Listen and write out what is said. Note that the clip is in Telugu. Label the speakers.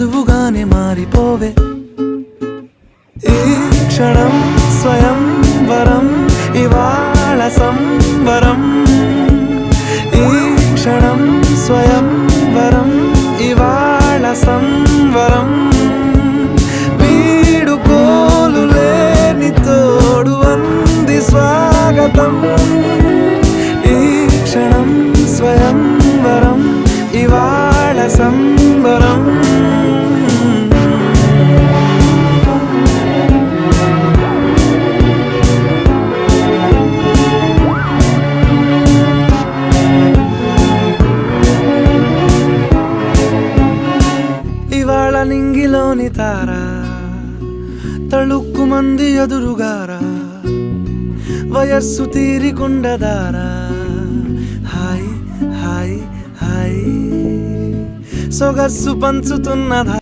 Speaker 1: నువ్వుగానే మారిపోవే ఈ క్షణం స్వయం వరం ఇవాళ సంవరం ఈ క్షణం స్వయం వరం ఇవాళ సంవరం వీడుకోలు లేని తోడు అంది స్వాగతం ఈ క్షణం స్వయం వరం ఇవాళ సంబరం ఇవాళ నింగిలోని తార తళుక్కు మంది ఎదురుగారా వయస్సు తీరికుండదారా హాయ్ హాయ్ హాయ్ సొగస్సు పంచుతున్నదా